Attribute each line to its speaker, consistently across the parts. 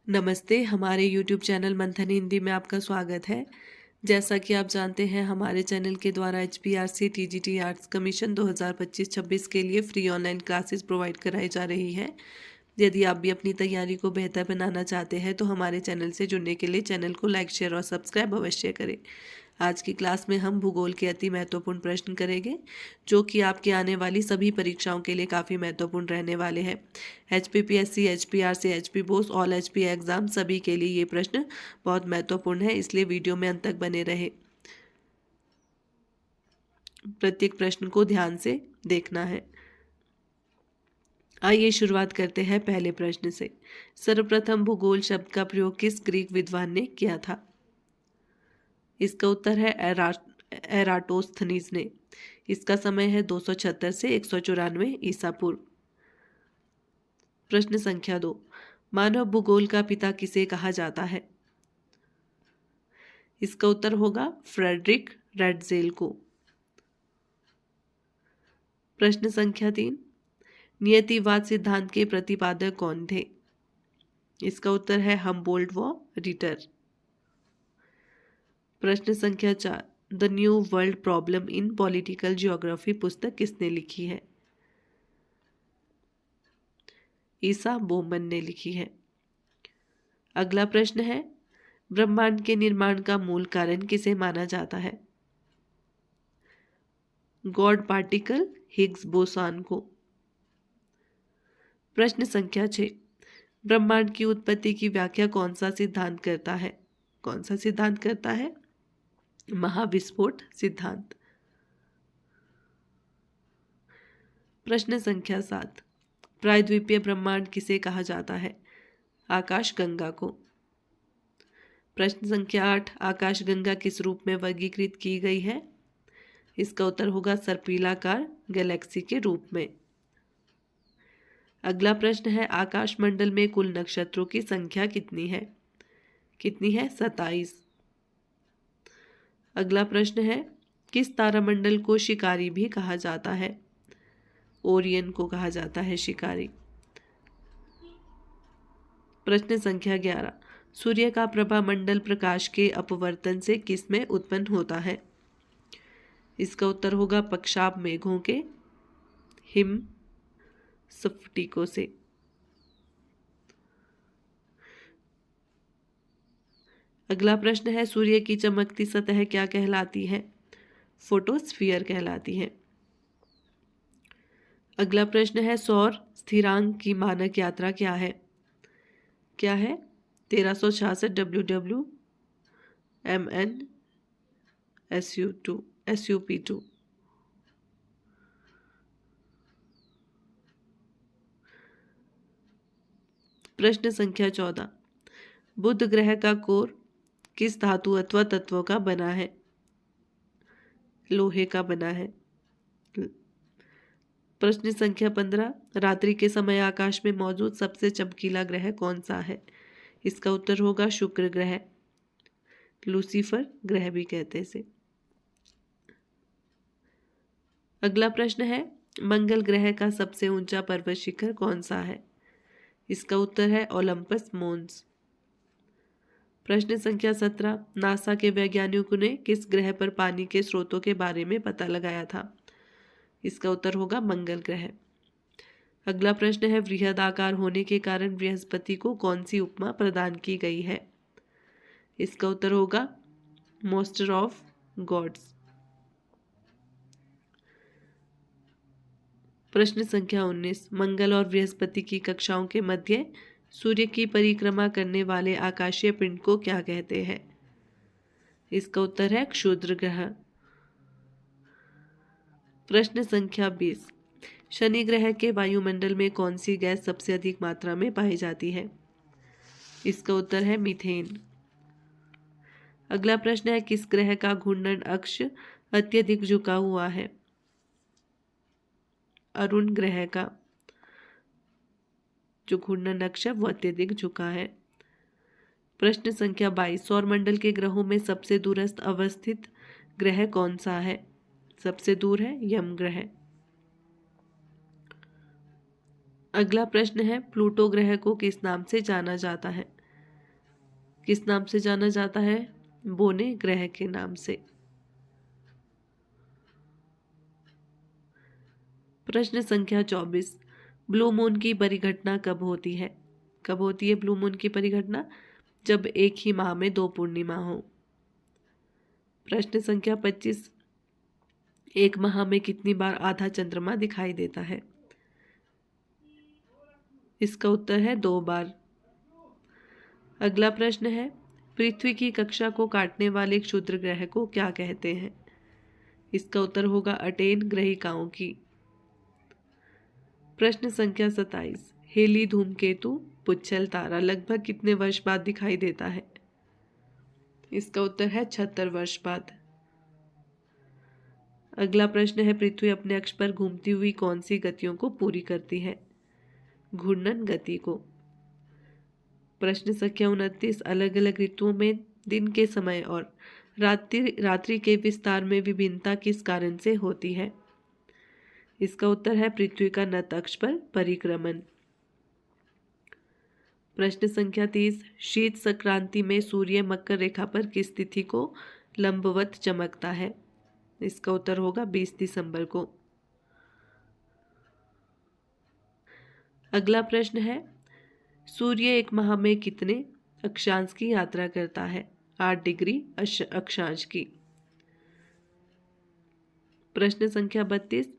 Speaker 1: नमस्ते, हमारे YouTube channel मंथन हिंदी में आपका स्वागत है। जैसा कि आप जानते हैं, हमारे चैनल के द्वारा HPRC TGT आर्ट्स कमीशन 2025-26 के लिए फ्री ऑनलाइन क्लासेस प्रोवाइड कराई जा रही है। यदि आप भी अपनी तैयारी को बेहतर बनाना चाहते हैं तो हमारे चैनल से जुड़ने के लिए चैनल को लाइक, शेयर और सब्सक्राइब अवश्य करें। आज की क्लास में हम भूगोल के अति महत्वपूर्ण प्रश्न करेंगे, जो कि आपकी आने वाली सभी परीक्षाओं के लिए काफ़ी महत्वपूर्ण रहने वाले हैं। HPPSC, HPRC, HP Bose, all HP exam सभी के लिए ये प्रश्न बहुत महत्वपूर्ण है, इसलिए वीडियो में अंत तक बने रहे। प्रत्येक प्रश्न को ध्यान से देखना है। आइए शुरुआत करते हैं पहले प्रश्न से। सर्वप्रथम भूगोल शब्द का प्रयोग किस ग्रीक विद्वान ने किया था? इसका उत्तर है एराटोस्थनीज ने। इसका समय है 276 से 194 ईसा पूर्व। प्रश्न संख्या 2, मानव भूगोल का पिता किसे कहा जाता है? इसका उत्तर होगा फ्रेडरिक रेडजेल को। प्रश्न संख्या 3, नियतिवाद सिद्धांत के प्रतिपादक कौन थे? इसका उत्तर है हमबोल्ट व रिटर। प्रश्न संख्या 4, the new world problem in political geography पुस्तक किसने लिखी है? ईसा बोमन ने लिखी है। अगला प्रश्न है, ब्रह्मांड के निर्माण का मूल कारण किसे माना जाता है? गॉड पार्टिकल हिग्स बोसॉन को। प्रश्न संख्या 6, ब्रह्मांड की उत्पत्ति की व्याख्या कौन सा सिद्धांत करता है? कौन सा सिद्धांत करता है? महाविस्फोट सिद्धांत। प्रश्न संख्या 7, प्रायद्वीपीय ब्रह्मांड किसे कहा जाता है? आकाशगंगा को। प्रश्न संख्या 8, आकाशगंगा किस रूप में वर्गीकृत की गई है? इसका उत्तर होगा सर्पिलाकार गैलेक्सी के रूप में। अगला प्रश्न है, आकाशमंडल में कुल नक्षत्रों की संख्या कितनी है? कितनी है? 27। अगला प्रश्न है, किस तारामंडल को शिकारी भी कहा जाता है? ओरियन को कहा जाता है शिकारी। प्रश्न संख्या 11, सूर्य का प्रभामंडल प्रकाश के अपवर्तन से किस में उत्पन्न होता है? इसका उत्तर होगा पक्षाप मेघों के हिम स्फटिकों से। अगला प्रश्न है, सूर्य की चमकती सतह क्या कहलाती है? फोटोस्फीयर कहलाती है। अगला प्रश्न है, सौर स्थिरांक की मानक यात्रा क्या है? क्या है? 1366 WWMN SUP2। प्रश्न संख्या 14, बुध ग्रह का कोर किस धातु अथवा तत्वों का बना है? लोहे का बना है। प्रश्न संख्या 15, रात्रि के समय आकाश में मौजूद सबसे चमकीला ग्रह कौन सा है? इसका उत्तर होगा शुक्र ग्रह, लूसीफर ग्रह भी कहते हैं इसे। अगला प्रश्न है, मंगल ग्रह का सबसे ऊंचा पर्वत शिखर कौन सा है? इसका उत्तर है ओलंपस मोन्स। प्रश्न संख्या 17, नासा के वैज्ञानिकों ने किस ग्रह पर पानी के स्रोतों के बारे में पता लगाया था? इसका उत्तर होगा मंगल ग्रह। अगला प्रश्न है, वृहद आकार होने के कारण बृहस्पति को कौन सी उपमा प्रदान की गई है? इसका उत्तर होगा मोस्टर ऑफ गॉड्स। प्रश्न संख्या 19, मंगल और बृहस्पति की कक्षाओं के मध्य सूर्य की परिक्रमा करने वाले आकाशीय पिंड को क्या कहते हैं? इसका उत्तर है क्षुद्र ग्रह। प्रश्न संख्या 20, शनि ग्रह के वायुमंडल में कौन सी गैस सबसे अधिक मात्रा में पाई जाती है? इसका उत्तर है मीथेन। अगला प्रश्न है, किस ग्रह का घूर्णन अक्ष अत्यधिक झुका हुआ है? अरुण ग्रह का जो घूर्णन अक्ष है वो अत्यधिक झुका है। प्रश्न संख्या 22, सौरमंडल के ग्रहों में सबसे दूरस्थ अवस्थित ग्रह कौन सा है? सबसे दूर है यम ग्रह। अगला प्रश्न है, प्लूटो ग्रह को किस नाम से जाना जाता है? किस नाम से जाना जाता है? बोने ग्रह के नाम से। प्रश्न संख्या 24, ब्लू मून की परिघटना कब होती है? कब होती है ब्लू मून की परिघटना? जब एक ही माह में 2 पूर्णिमा हो। प्रश्न संख्या 25, एक माह में कितनी बार आधा चंद्रमा दिखाई देता है? इसका उत्तर है 2 बार। अगला प्रश्न है, पृथ्वी की कक्षा को काटने वाले क्षुद्र ग्रह को क्या कहते हैं? इसका उत्तर होगा अटेन ग्रहिकाओं की। प्रश्न संख्या 27, हेली धूमकेतु पुच्छल तारा लगभग कितने वर्ष बाद दिखाई देता है? इसका उत्तर है 76 वर्ष बाद। अगला प्रश्न है, पृथ्वी अपने अक्ष पर घूमती हुई कौन सी गतियों को पूरी करती है? घूर्णन गति को। प्रश्न संख्या 29, अलग अलग ऋतुओं में दिन के समय और रात्रि के विस्तार में विभिन्नता किस कारण से होती है? इसका उत्तर है पृथ्वी का नत अक्ष पर परिक्रमण। प्रश्न संख्या 30, शीत संक्रांति में सूर्य मकर रेखा पर किस तिथि को लंबवत चमकता है? इसका उत्तर होगा 20 दिसंबर को। अगला प्रश्न है, सूर्य एक माह में कितने अक्षांश की यात्रा करता है? 8 डिग्री अक्षांश की। प्रश्न संख्या 32,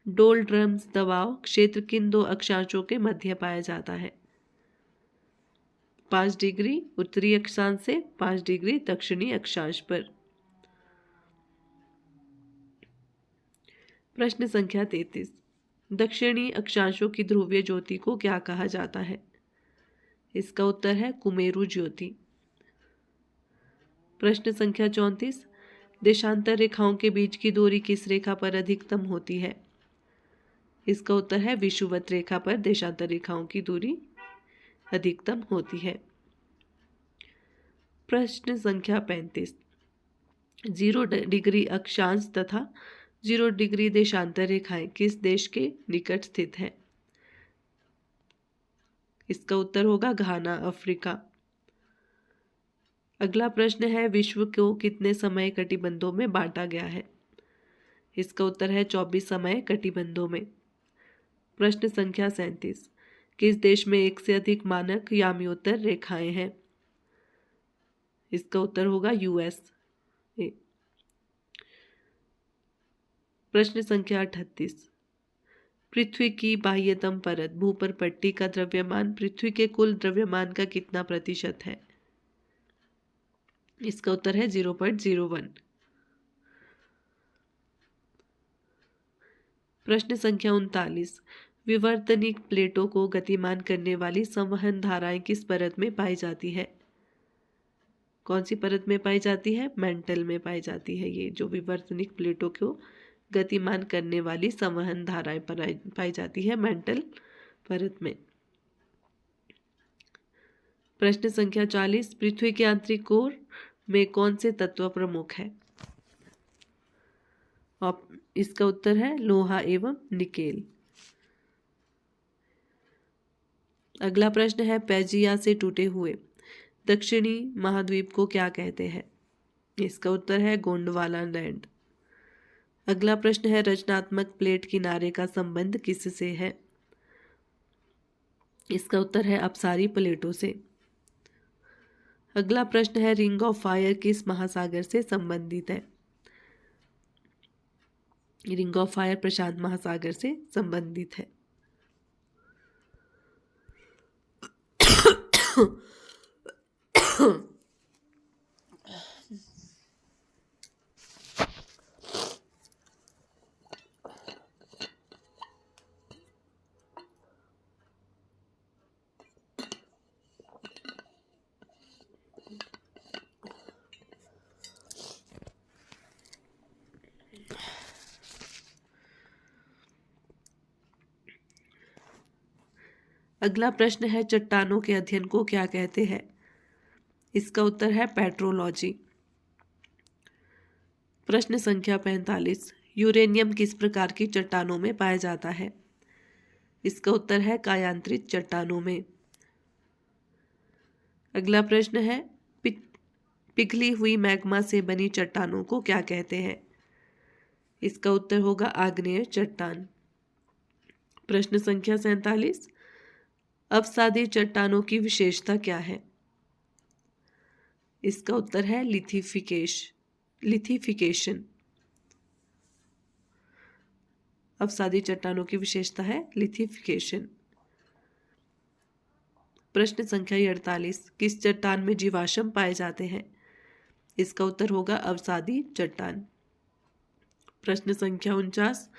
Speaker 1: डोलड्रम्स दबाव क्षेत्र किन 2 अक्षांशों के मध्य पाया जाता है? 5 डिग्री उत्तरी अक्षांश से 5 डिग्री दक्षिणी अक्षांश पर। प्रश्न संख्या 33, दक्षिणी अक्षांशों की ध्रुवीय ज्योति को क्या कहा जाता है? इसका उत्तर है कुमेरु ज्योति। प्रश्न संख्या 34, देशांतर रेखाओं के बीच की दूरी किस रेखा पर अधिकतम होती है? इसका उत्तर है विषुवत रेखा पर देशांतर रेखाओं की दूरी अधिकतम होती है। प्रश्न संख्या 35, 0 डिग्री अक्षांश तथा 0 डिग्री देशांतर रेखाएं किस देश के निकट स्थित है? इसका उत्तर होगा घाना, अफ्रीका। अगला प्रश्न है, विश्व को कितने समय कटिबंधों में बांटा गया है? इसका उत्तर है 24 समय कटिबंधों में। प्रश्न संख्या 37, किस देश में एक से अधिक मानक याम्योत्तर रेखाएं हैं? इसका उत्तर होगा यूएस। प्रश्न संख्या 38, पृथ्वी की बाह्यतम परत भूपर पट्टी का द्रव्यमान पृथ्वी के कुल द्रव्यमान का कितना प्रतिशत है? इसका उत्तर है 0.01। प्रश्न संख्या 39, विवर्तनिक प्लेटों को गतिमान करने वाली संवहन धाराएं किस परत में पाई जाती है? कौन सी परत में पाई जाती है? मेंटल में पाई जाती है। ये जो विवर्तनिक प्लेटों को गतिमान करने वाली संवहन धाराएं पाई जाती है मेंटल परत में। प्रश्न संख्या 40, पृथ्वी के आंतरिक कोर में कौन से तत्व प्रमुख है? इसका उत्तर है लोहा एवं निकेल। अगला प्रश्न है, पैजिया से टूटे हुए दक्षिणी महाद्वीप को क्या कहते हैं? इसका उत्तर है गोंडवाना लैंड। अगला प्रश्न है, रचनात्मक प्लेट किनारे का संबंध किससे है? इसका उत्तर है अपसारी प्लेटों से। अगला प्रश्न है, रिंग ऑफ फायर किस महासागर से संबंधित है? रिंग ऑफ फायर प्रशांत महासागर से संबंधित है। अगला प्रश्न है, चट्टानों के अध्ययन को क्या कहते हैं? इसका उत्तर है पेट्रोलॉजी। प्रश्न संख्या 45, यूरेनियम किस प्रकार की चट्टानों में पाया जाता है? इसका उत्तर है कायांतरित चट्टानों में। अगला प्रश्न है, पिघली हुई मैग्मा से बनी चट्टानों को क्या कहते हैं? इसका उत्तर होगा आग्नेय चट्टान। प्रश्न संख्या 47, अवसादी चट्टानों की विशेषता क्या है? इसका उत्तर है लिथिफिकेशन। अवसादी चट्टानों की विशेषता है लिथिफिकेशन। प्रश्न संख्या 48, किस चट्टान में जीवाश्म पाए जाते हैं? इसका उत्तर होगा अवसादी चट्टान। प्रश्न संख्या 49,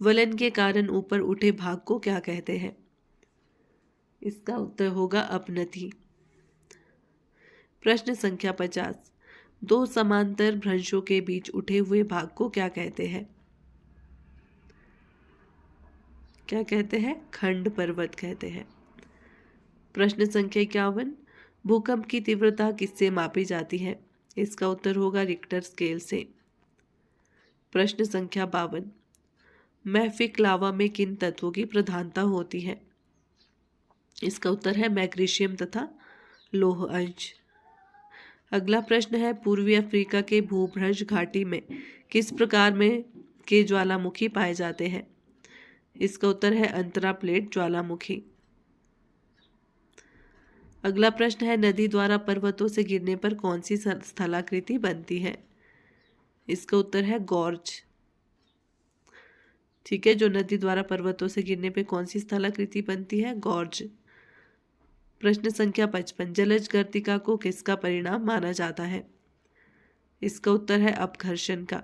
Speaker 1: वलन के कारण ऊपर उठे भाग को क्या कहते हैं? इसका उत्तर होगा अपनति। प्रश्न संख्या 50, दो समांतर भ्रंशों के बीच उठे हुए भाग को क्या कहते हैं? क्या कहते हैं? खंड पर्वत कहते हैं। प्रश्न संख्या 51, भूकंप की तीव्रता किससे मापी जाती है? इसका उत्तर होगा रिक्टर स्केल से। प्रश्न संख्या 52, मैफिक लावा में किन तत्वों की प्रधानता होती है? इसका उत्तर है मैग्नीशियम तथा लौह अंश। अगला प्रश्न है, पूर्वी अफ्रीका के भूभ्रंश घाटी में किस प्रकार में के ज्वालामुखी पाए जाते हैं? इसका उत्तर है अंतरा प्लेट ज्वालामुखी। अगला प्रश्न है, नदी द्वारा पर्वतों से गिरने पर कौन सी स्थलाकृति बनती है? इसका उत्तर है गॉर्ज। ठीक है, जो नदी द्वारा पर्वतों से गिरने पे कौन सी स्थलाकृति बनती है? गॉर्ज। प्रश्न संख्या 55, जलज गर्तिका को किसका परिणाम माना जाता है? इसका उत्तर है अपघर्षण का।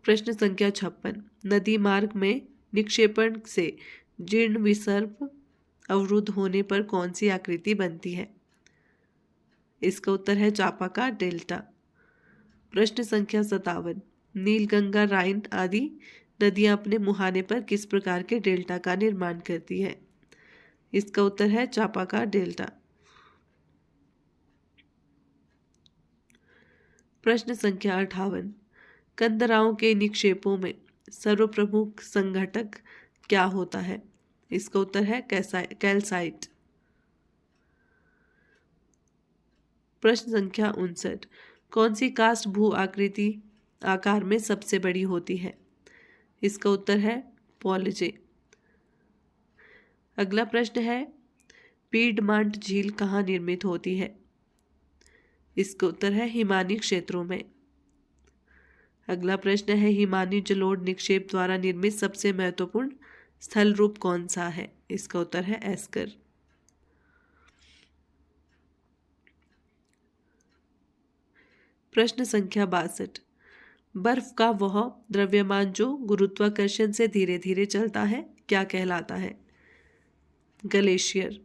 Speaker 1: प्रश्न संख्या 56, नदी मार्ग में निक्षेपण से जीर्ण विसर्प अवरुद्ध होने पर कौन सी आकृति बनती है? इसका उत्तर है चापाकार डेल्टा। प्रश्न संख्या 57, नीलगंगा, राइन आदि नदियां अपने मुहाने पर किस प्रकार के डेल्टा का निर्माण करती है? इसका उत्तर है चापाकार डेल्टा। प्रश्न संख्या 58, कंदराओं के निक्षेपों में सर्वप्रमुख संघटक क्या होता है? इसका उत्तर है कैल्साइट। प्रश्न संख्या 59, कौन सी कास्ट भू आकृति आकार में सबसे बड़ी होती है? इसका उत्तर है पॉलिजे। अगला प्रश्न है, पीडमांट झील कहाँ निर्मित होती है? इसका उत्तर है हिमानी क्षेत्रों में। अगला प्रश्न है, हिमानी जलोढ़ निक्षेप द्वारा निर्मित सबसे महत्वपूर्ण स्थल रूप कौन सा है? इसका उत्तर है एस्कर। प्रश्न संख्या 62, बर्फ का वह द्रव्यमान जो गुरुत्वाकर्षण से धीरे धीरे चलता है क्या कहलाता है? ग्लेशियर।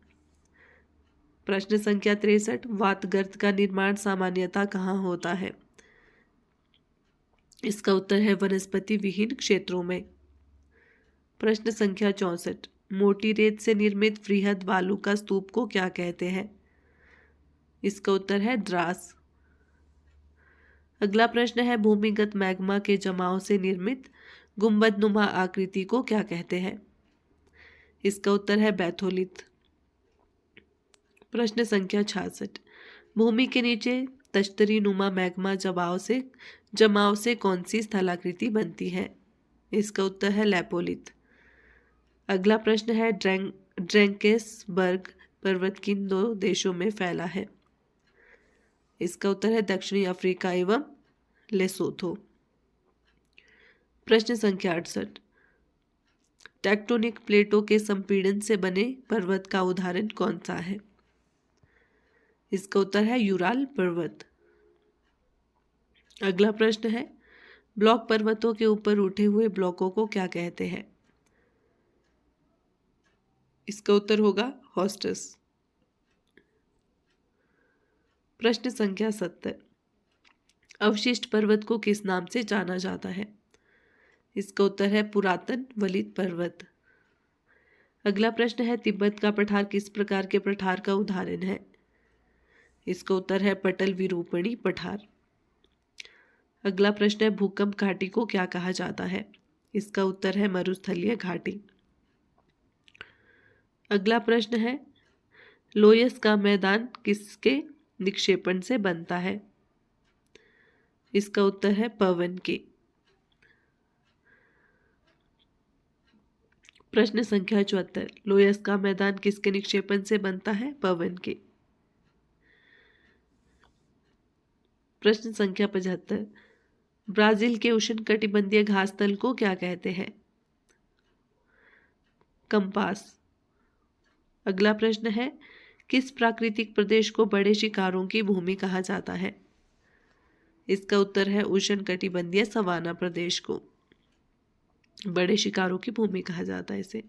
Speaker 1: प्रश्न संख्या 63, वातगर्त का निर्माण सामान्यतः कहाँ होता है? इसका उत्तर है वनस्पति विहीन क्षेत्रों में। प्रश्न संख्या 64, मोटी रेत से निर्मित वृहद बालू का स्तूप को क्या कहते हैं? इसका उत्तर है द्रास। अगला प्रश्न है, भूमिगत मैग्मा के जमाव से निर्मित गुंबदनुमा आकृति को क्या कहते हैं? इसका उत्तर है बैथोलिथ। प्रश्न संख्या 66, भूमि के नीचे तश्तरी नुमा मैग्मा जमाव से कौन सी स्थलाकृति बनती है? इसका उत्तर है लैपोलिथ। अगला प्रश्न है, ड्रैंकेसबर्ग पर्वत किन दो देशों में फैला है? इसका उत्तर है दक्षिणी अफ्रीका एवं लेसोथो। प्रश्न संख्या 68, टेक्टोनिक प्लेटों के संपीड़न से बने पर्वत का उदाहरण कौन सा है? इसका उत्तर है यूराल पर्वत। अगला प्रश्न है, ब्लॉक पर्वतों के ऊपर उठे हुए ब्लॉकों को क्या कहते हैं? इसका उत्तर होगा हॉस्टस। प्रश्न संख्या 70, अवशिष्ट पर्वत को किस नाम से जाना जाता है? इसका उत्तर है पुरातन वलित पर्वत। अगला प्रश्न है, तिब्बत का पठार किस प्रकार के पठार का उदाहरण है? इसका उत्तर है पटल विरूपणी पठार। अगला प्रश्न है, भूकंप घाटी को क्या कहा जाता है? इसका उत्तर है मरुस्थलीय घाटी। अगला प्रश्न है, लोयस का मैदान किसके निक्षेपण से बनता है? इसका उत्तर है पवन के। प्रश्न संख्या 74, लोयस का मैदान किसके निक्षेपण से बनता है? पवन के। प्रश्न संख्या 75, ब्राजील के उष्णकटिबंधीय घास तल को क्या कहते हैं? कंपास। अगला प्रश्न है, किस प्राकृतिक प्रदेश को बड़े शिकारों की भूमि कहा जाता है? इसका उत्तर है उष्णकटिबंधीय सवाना प्रदेश को बड़े शिकारों की भूमि कहा जाता है इसे।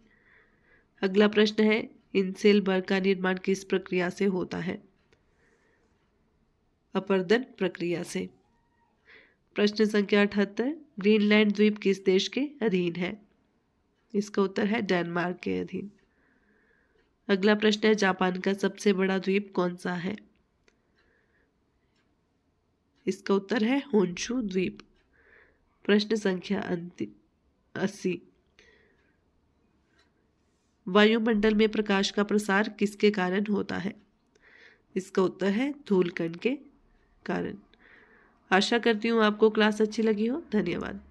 Speaker 1: अगला प्रश्न है, इंसेलबर्ग का निर्माण किस प्रक्रिया से होता है? अपर्दन प्रक्रिया से। प्रश्न संख्या 78, ग्रीनलैंड द्वीप किस देश के अधीन है? इसका उत्तर है डेनमार्क के अधीन। अगला प्रश्न है, जापान का सबसे बड़ा द्वीप कौन सा है? इसका उत्तर है होन्शु द्वीप। प्रश्न संख्या 80, वायुमंडल में प्रकाश का प्रसार किसके कारण होता है? इसका उत्तर है धूलकण के कारण। आशा करती हूँ आपको क्लास अच्छी लगी हो। धन्यवाद।